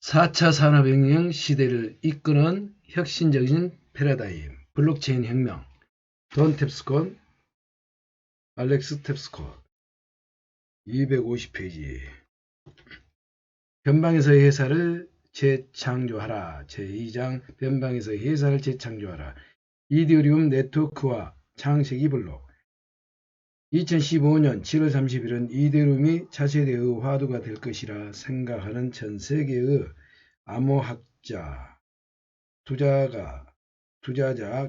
4차 산업혁명 시대를 이끄는 혁신적인 패러다임, 블록체인 혁명, 돈 탭스콧, 알렉스 탭스콧, 250페이지. 변방에서의 회사를 재창조하라. 제2장 변방에서의 회사를 재창조하라. 이더리움 네트워크와 창세기 블록. 2015년 7월 30일은 이더리움이 차세대의 화두가 될 것이라 생각하는 전 세계의 암호학자, 투자자,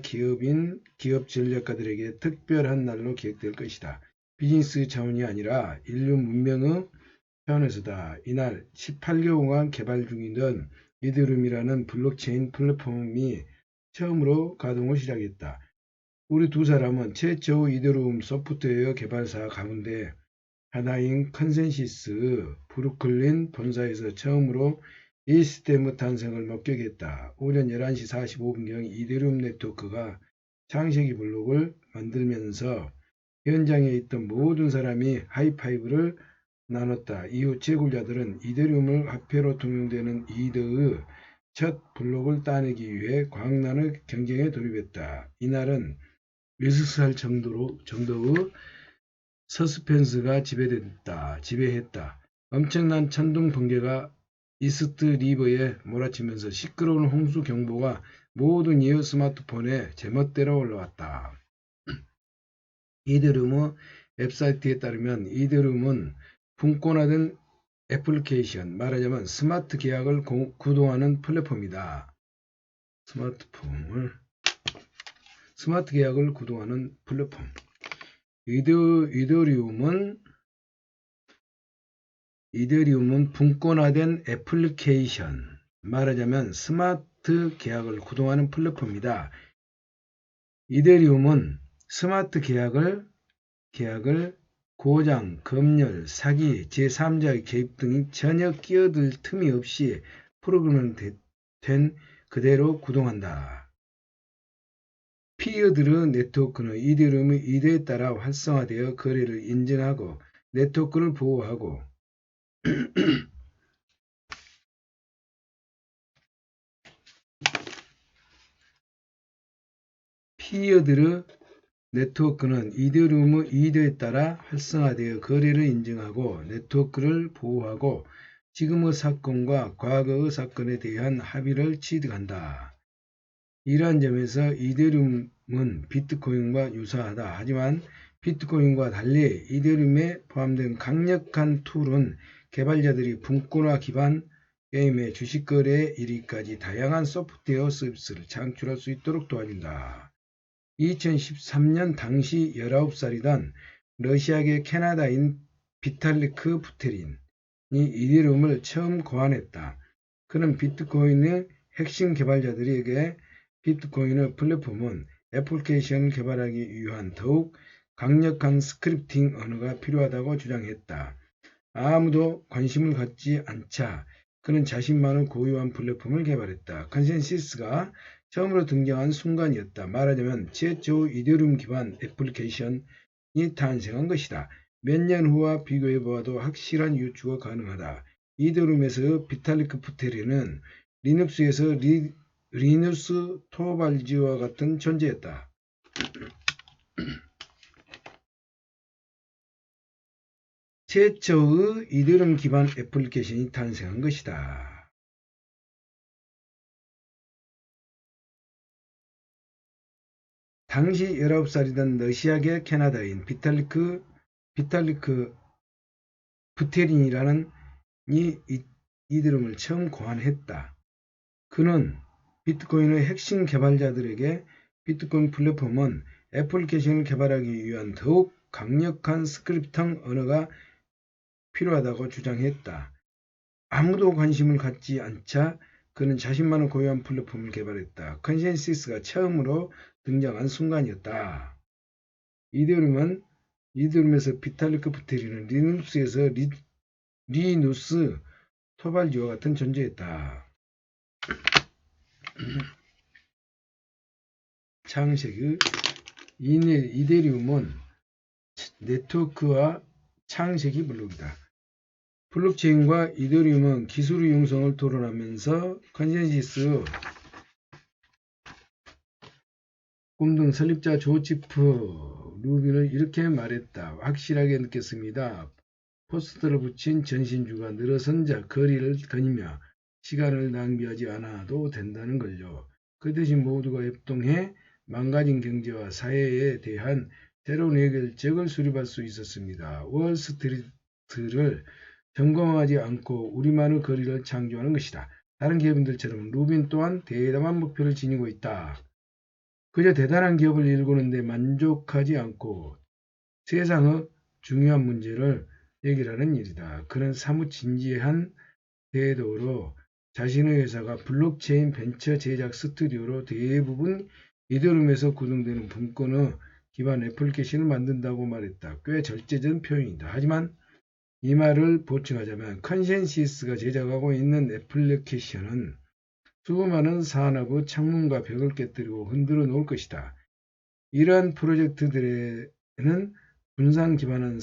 기업인, 기업 전략가들에게 특별한 날로 기억될 것이다. 비즈니스 차원이 아니라 인류 문명의 차원에서다. 이날 18개월간 개발 중이던 이더리움이라는 블록체인 플랫폼이 처음으로 가동을 시작했다. 우리 두 사람은 최초의 이더리움 소프트웨어 개발사 가운데 하나인 컨센시스 브루클린 본사에서 처음으로 이 시스템의 탄생을 목격했다. 오전 11시 45분경 이더리움 네트워크가 창세기 블록을 만들면서 현장에 있던 모든 사람이 하이파이브를 나눴다. 이후 채굴자들은 이더리움을 화폐로 통용되는 이더의 첫 블록을 따내기 위해 광란의 경쟁에 돌입했다. 이날은 으스스할 정도의 서스펜스가 지배했다. 엄청난 천둥 번개가 이스트 리버에 몰아치면서 시끄러운 홍수 경보가 모든 이의 스마트폰에 제멋대로 올라왔다. 이더리움의 웹사이트에 따르면 이더리움은 분권화된 애플리케이션, 말하자면 스마트 계약을 구동하는 플랫폼이다. 스마트 계약을 구동하는 플랫폼. 이더리움은 분권화된 애플리케이션, 말하자면 스마트 계약을 구동하는 플랫폼이다. 이더리움은 스마트 계약을 고장, 검열, 사기, 제3자의 개입 등이 전혀 끼어들 틈이 없이 프로그램된 그대로 구동한다. 피어드르 네트워크는 이더리움의 의도에 따라 활성화되어 거래를 인증하고 네트워크를 보호하고 피어드르 네트워크는 이더리움의 의도에 따라 활성화되어 거래를 인증하고 네트워크를 보호하고 지금의 사건과 과거의 사건에 대한 합의를 취득한다. 이러한 점에서 이더리움은 비트코인과 유사하다. 하지만 비트코인과 달리 이더리움에 포함된 강력한 툴은 개발자들이 분권화 기반 게임의 주식 거래에 이르기까지 다양한 소프트웨어 서비스를 창출할 수 있도록 도와준다. 2013년 당시 19살이던 러시아계 캐나다인 비탈리크 부테린이 이더리움을 처음 고안했다. 그는 비트코인의 핵심 개발자들에게 비트코인의 플랫폼은 애플리케이션을 개발하기 위한 더욱 강력한 스크립팅 언어가 필요하다고 주장했다. 아무도 관심을 갖지 않자 그는 자신만의 고유한 플랫폼을 개발했다. 컨센시스가 처음으로 등장한 순간이었다. 말하자면 최초 이더리움 기반 애플리케이션이 탄생한 것이다. 몇 년 후와 비교해 보아도 확실한 유추가 가능하다. 이더리움에서 비탈리크 부테린은 리눅스에서 리누스 토발지와 같은 존재였다. 최초의 이더리움 기반 애플리케이션이 탄생한 것이다. 당시 19살이던 러시아계 캐나다인 비탈리크 부테린이라는 이더리움을 처음 고안했다. 그는 비트코인의 핵심 개발자들에게 비트코인 플랫폼은 애플리케이션을 개발하기 위한 더욱 강력한 스크립팅 언어가 필요하다고 주장했다. 아무도 관심을 갖지 않자 그는 자신만의 고유한 플랫폼을 개발했다. 컨센시스가 처음으로 등장한 순간이었다. 이더리움에서 비탈리크 부테린은 리눅스에서 리누스 토발지와 같은 존재였다. 창세기 이더리움은 네트워크와 창세기 블록이다. 블록체인과 이더리움은 기술의 융성을 토론하면서 컨센시스 꿈등 설립자 조지프 루비는 이렇게 말했다. 확실하게 느꼈습니다. 포스터를 붙인 전신주가 늘어선 자 거리를 거니며 시간을 낭비하지 않아도 된다는 걸요. 그 대신 모두가 협동해 망가진 경제와 사회에 대한 새로운 해결책을 수립할 수 있었습니다. 월스트리트를 점검하지 않고 우리만의 거리를 창조하는 것이다. 다른 기업인들처럼 루빈 또한 대담한 목표를 지니고 있다. 그저 대단한 기업을 일구는데 만족하지 않고 세상의 중요한 문제를 해결하는 일이다. 그는 사뭇 진지한 태도로 자신의 회사가 블록체인 벤처 제작 스튜디오로 대부분 이더리움에서 구동되는 분권의 기반 애플리케이션을 만든다고 말했다. 꽤 절제된 표현이다. 하지만 이 말을 보충하자면 컨센시스가 제작하고 있는 애플리케이션은 수많은 산업의 창문과 벽을 깨뜨리고 흔들어 놓을 것이다. 이러한 프로젝트들에는 분산 기반한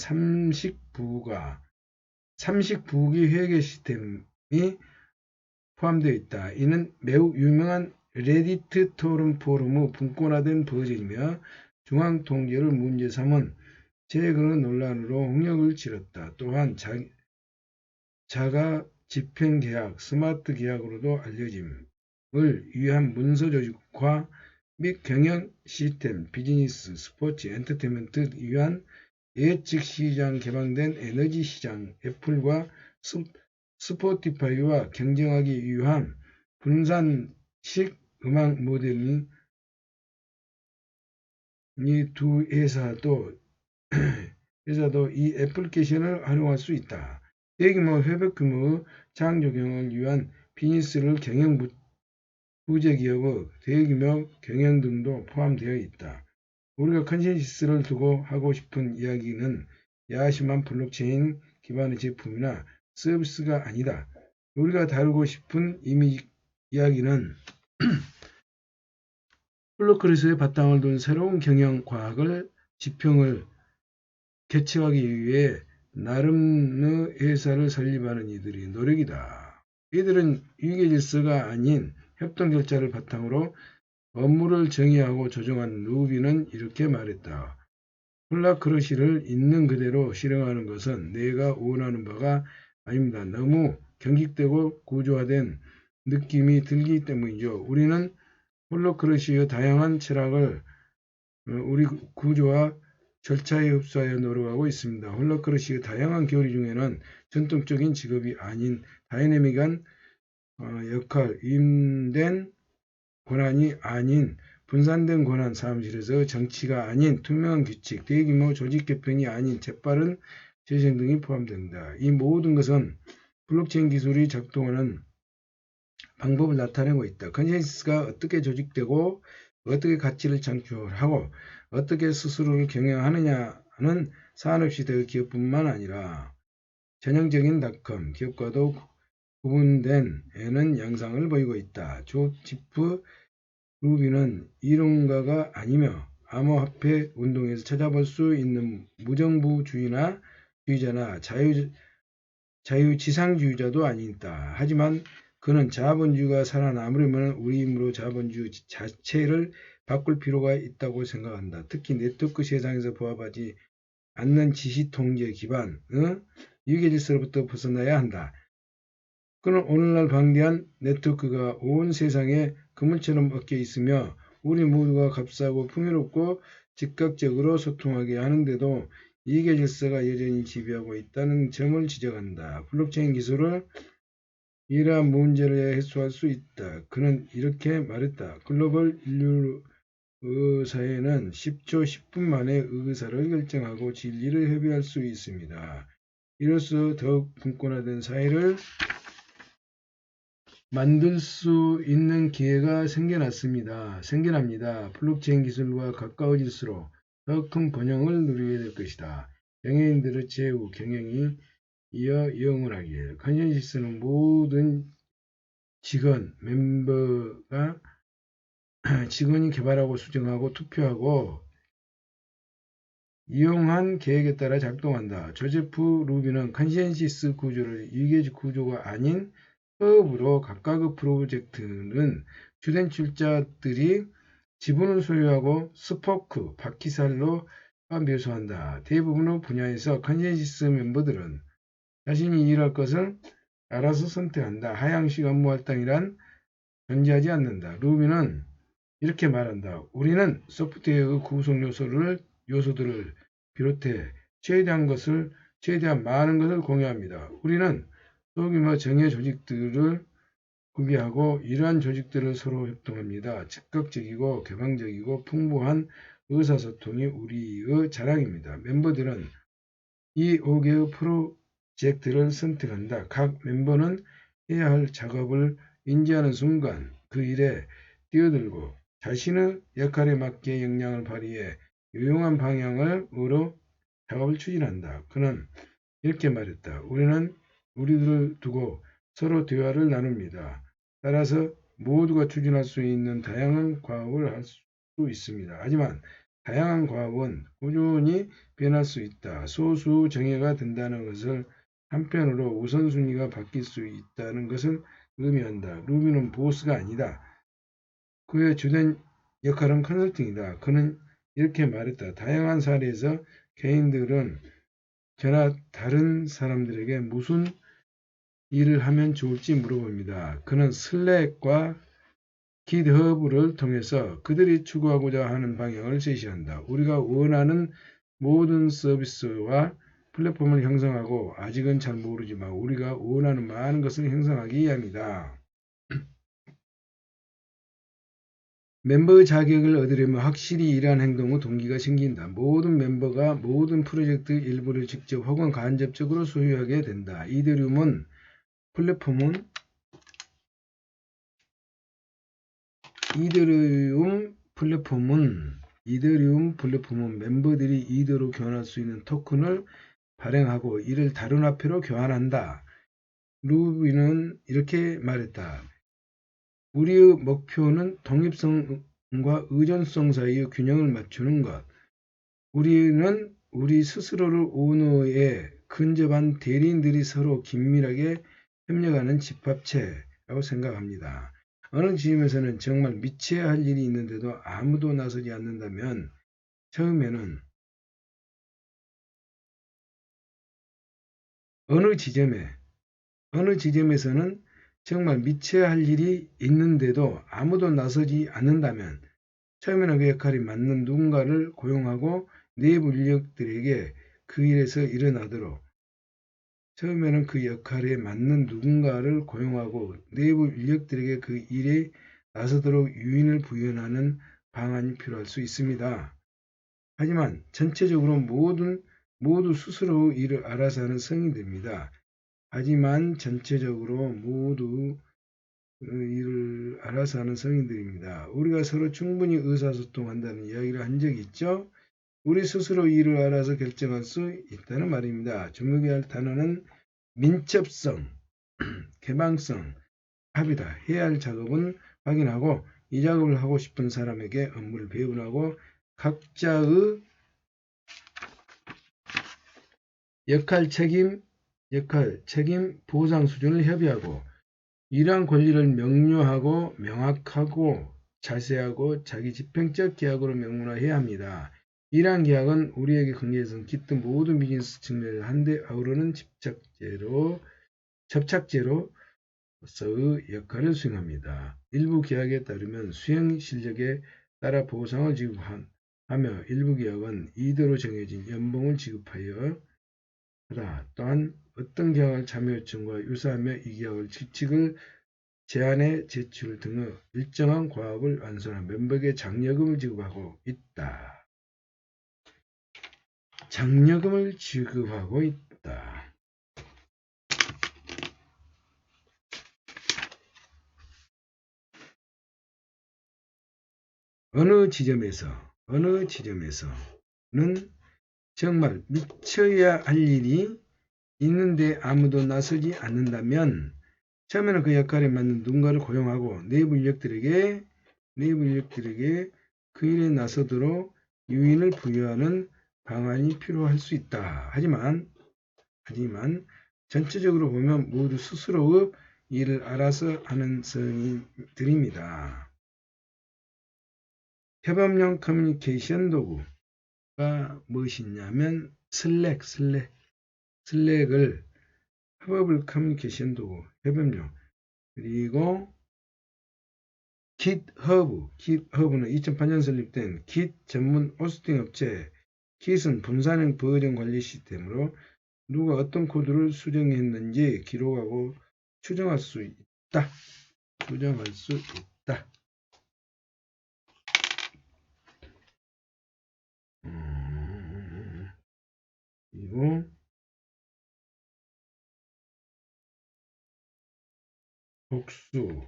삼식부기 회계 시스템이 포함되어 있다. 이는 매우 유명한 레디트 토론 포럼의 분권화된 버전이며 중앙 통제를 문제 삼은 최근의 논란으로 홍역을 치렀다. 또한 자가 집행 계약, 스마트 계약으로도 알려짐을 위한 문서 조직화 및 경영 시스템, 비즈니스, 스포츠, 엔터테인먼트를 위한 예측 시장 개방된 에너지 시장, 애플과 스포티파이와 경쟁하기 위한 분산식 음악 모델이 두 회사도 이 애플리케이션을 활용할 수 있다. 대규모 회복 규모의 창조 경영을 위한 비즈니스를 경영 부재 기업의 대규모 경영 등도 포함되어 있다. 우리가 컨센시스를 두고 하고 싶은 이야기는 야심한 블록체인 기반의 제품이나 서비스가 아니다. 우리가 다루고 싶은 이야기는 홀로크리스의 바탕을 둔 새로운 경영 과학을 지평을 개척하기 위해 나름의 회사를 설립하는 이들의 노력이다. 이들은 위계 질서가 아닌 협동 절차를 바탕으로 업무를 정의하고 조정한 루비는 이렇게 말했다. 홀라크러시를 있는 그대로 실행하는 것은 내가 원하는 바가 아닙니다. 너무 경직되고 구조화된 느낌이 들기 때문이죠. 우리는 홀로크러시의 다양한 철학을 우리 구조와 절차에 흡수하여 노력하고 있습니다. 홀로크러시의 다양한 교리 중에는 전통적인 직업이 아닌 다이내믹한 역할, 임된 권한이 아닌 분산된 권한, 사무실에서 정치가 아닌 투명한 규칙, 대규모 조직 개편이 아닌 재빠른 재생 등이 포함된다. 이 모든 것은 블록체인 기술이 작동하는 방법을 나타내고 있다. 컨센시스가 어떻게 조직되고 어떻게 가치를 창출하고 어떻게 스스로를 경영하느냐는 산업시대의 기업뿐만 아니라 전형적인 닷컴 기업과도 구분된 에는 양상을 보이고 있다. 조지프 루비는 이론가가 아니며 암호화폐 운동에서 찾아볼 수 있는 무정부주의자나 자유지상주의자도 아니다. 하지만 그는 자본주의가 살아남으려면 우리 힘으로 자본주의 자체를 바꿀 필요가 있다고 생각한다. 특히 네트워크 세상에서 부합하지 않는 지시통제 기반의 위계질서로부터 벗어나야 한다. 그는 오늘날 방대한 네트워크가 온 세상에 그물처럼 얽혀 있으며 우리 모두가 값싸고 풍요롭고 즉각적으로 소통하게 하는데도 이계 질서가 여전히 지배하고 있다는 점을 지적한다. 블록체인 기술을 이러한 문제를 해소할 수 있다. 그는 이렇게 말했다. 글로벌 인류 사회는 10초 10분 만에 의사를 결정하고 진리를 협의할 수 있습니다. 이로써 더욱 분권화된 사회를 만들 수 있는 기회가 생겨납니다. 블록체인 기술과 가까워질수록 더 큰 번영을 누리게 될 것이다. 경영인들의 제후 경영이 이어 영원하길. 컨센시스는 모든 직원이 개발하고 수정하고 투표하고 이용한 계획에 따라 작동한다. 조제프 루비는 컨센시스 구조를 이계적 구조가 아닌 허브로 각각의 프로젝트는 주된 출자들이 지분을 소유하고 스포크, 바퀴살로 묘사한다. 대부분의 분야에서 컨센시스 멤버들은 자신이 일할 것을 알아서 선택한다. 하향식 업무 할당이란 존재하지 않는다. 루비는 이렇게 말한다. 우리는 소프트웨어의 구성 요소들을 비롯해 최대한 많은 것을 공유합니다. 우리는 소규모 정예 조직들을 구비하고 이러한 조직들을 서로 협동합니다. 즉각적이고 개방적이고 풍부한 의사소통이 우리의 자랑입니다. 멤버들은 이 5개의 프로젝트를 선택한다. 각 멤버는 해야 할 작업을 인지하는 순간 그 일에 뛰어들고 자신의 역할에 맞게 역량을 발휘해 유용한 방향으로 작업을 추진한다. 그는 이렇게 말했다. 우리는 우리들을 두고 서로 대화를 나눕니다. 따라서 모두가 추진할 수 있는 다양한 과업을 할 수 있습니다. 하지만 다양한 과업은 꾸준히 변할 수 있다. 소수 정예가 된다는 것을 한편으로 우선순위가 바뀔 수 있다는 것을 의미한다. 루비는 보스가 아니다. 그의 주된 역할은 컨설팅이다. 그는 이렇게 말했다. 다양한 사례에서 개인들은 저나 다른 사람들에게 무슨 일을 하면 좋을지 물어봅니다. 그는 슬랙과 깃허브를 통해서 그들이 추구하고자 하는 방향을 제시한다. 우리가 원하는 모든 서비스와 플랫폼을 형성하고 아직은 잘 모르지만 우리가 원하는 많은 것을 형성하기 위함이다. 멤버의 자격을 얻으려면 확실히 이러한 행동의 동기가 생긴다. 모든 멤버가 모든 프로젝트 일부를 직접 혹은 간접적으로 소유하게 된다. 이더리움 플랫폼은 멤버들이 이더로 교환할 수 있는 토큰을 발행하고 이를 다른 화폐로 교환한다. 루비는 이렇게 말했다. 우리의 목표는 독립성과 의존성 사이의 균형을 맞추는 것. 우리는 우리 스스로를 오너에 근접한 대리인들이 서로 긴밀하게 협력하는 집합체라고 생각합니다. 어느 지점에서는 정말 미쳐야 할 일이 있는데도 아무도 나서지 않는다면 처음에는 어느 지점에서는 정말 미쳐야 할 일이 있는데도 아무도 나서지 않는다면 처음에는 그 역할이 맞는 누군가를 고용하고 내부 인력들에게 그 일에서 일어나도록 처음에는 그 역할에 맞는 누군가를 고용하고 내부 인력들에게 그 일에 나서도록 유인을 부여하는 방안이 필요할 수 있습니다. 하지만 전체적으로 모두 스스로 일을 알아서 하는 성인들입니다. 하지만 전체적으로 모두 일을 알아서 하는 성인들입니다. 우리가 서로 충분히 의사소통한다는 이야기를 한 적이 있죠. 우리 스스로 일을 알아서 결정할 수 있다는 말입니다. 주목해야 할 단어는 민첩성, 개방성, 합이다. 해야 할 작업은 확인하고 이 작업을 하고 싶은 사람에게 업무를 배분하고 각자의 역할, 책임, 보상 수준을 협의하고 이러한 권리를 명료하고 명확하고 자세하고 자기 집행적 계약으로 명문화해야 합니다. 이러한 계약은 우리에게 관계에서는 깃든 모든 비즈니스 측면을 한데 아우르는 접착제로서의 역할을 수행합니다. 일부 계약에 따르면 수행 실력에 따라 보상을 지급하며 일부 계약은 이대로 정해진 연봉을 지급하여 하다. 또한 어떤 계약을 참여 요청과 유사하며 이 계약을 규칙을 제안의 제출 등의 일정한 과업을 완수한 멤버에게 장려금을 지급하고 있다. 장려금을 지급하고 있다. 어느 지점에서는 정말 미쳐야 할 일이 있는데 아무도 나서지 않는다면 처음에는 그 역할에 맞는 누군가를 고용하고 내부 인력들에게 그 일에 나서도록 유인을 부여하는 방안이 필요할 수 있다. 하지만 전체적으로 보면 모두 스스로의 일을 알아서 하는 선임들입니다. 협업용 커뮤니케이션 도구가 무엇이냐면 슬랙을 협업을 커뮤니케이션 도구, 협업용. 그리고 GitHub는 2008년 설립된 Git 전문 호스팅 업체. Git은 분산형 버전 관리 시스템으로 누가 어떤 코드를 수정했는지 기록하고 추정할 수 있다. 그리고 복수.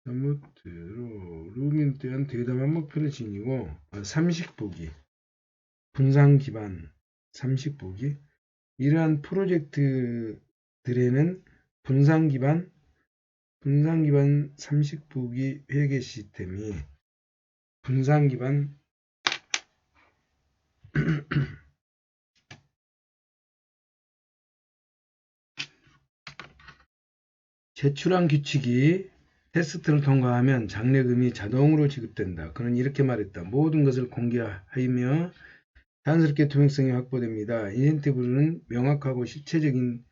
잘못대로 루비에 대한 대담한 목표를 지니고 삼식보기, 분산 기반 삼식보기. 이러한 프로젝트들에는 분산 기반 삼식보기 회계 시스템이 분산 기반 제출한 규칙이 테스트를 통과하면 장려금이 자동으로 지급된다. 그는 이렇게 말했다. 모든 것을 공개하며 자연스럽게 투명성이 확보됩니다. 인센티브는 명확하고 실체적입니다.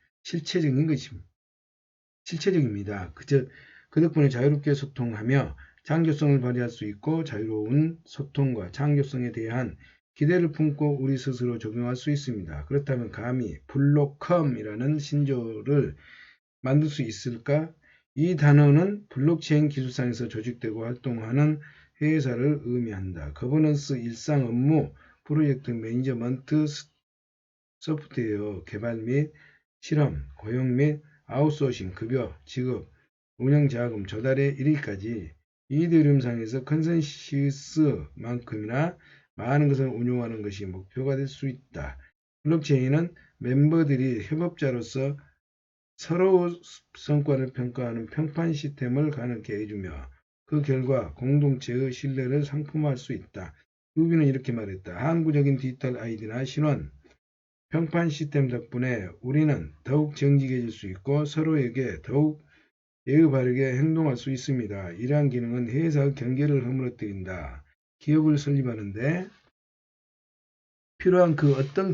그 덕분에 자유롭게 소통하며 창조성을 발휘할 수 있고 자유로운 소통과 창조성에 대한 기대를 품고 우리 스스로 적용할 수 있습니다. 그렇다면 감히 블록컴이라는 신조를 만들 수 있을까? 이 단어는 블록체인 기술상에서 조직되고 활동하는 회사를 의미한다. 거버넌스, 일상 업무, 프로젝트 매니저먼트, 소프트웨어 개발 및 실험, 고용 및 아웃소싱, 급여, 지급, 운영자금 조달에 이르기까지 이더리움상에서 컨센시스만큼이나 많은 것을 운용하는 것이 목표가 될 수 있다. 블록체인은 멤버들이 협업자로서 서로 성과를 평가하는 평판 시스템을 가능케 해주며 그 결과 공동체의 신뢰를 상품화할 수 있다. 루비는 이렇게 말했다. 항구적인 디지털 아이디나 신원, 평판 시스템 덕분에 우리는 더욱 정직해질 수 있고 서로에게 더욱 예의 바르게 행동할 수 있습니다. 이러한 기능은 회사의 경계를 허물어뜨린다. 기업을 설립하는데 필요한 그 어떤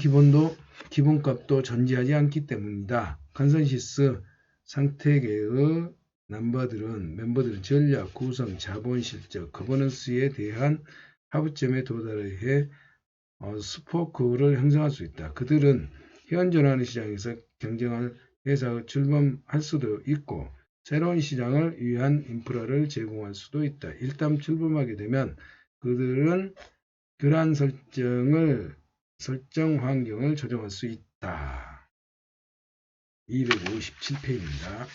기본값도 존재하지 않기 때문이다. 컨센시스 상태계의 멤버들은 전략, 구성, 자본, 실적, 거버넌스에 대한 합의점에 도달해 스포크를 형성할 수 있다. 그들은 현존하는 시장에서 경쟁할 회사의 출범할 수도 있고 새로운 시장을 위한 인프라를 제공할 수도 있다. 일단 출범하게 되면 그들은 그러한 설정 환경을 조정할 수 있다. 257페이지입니다.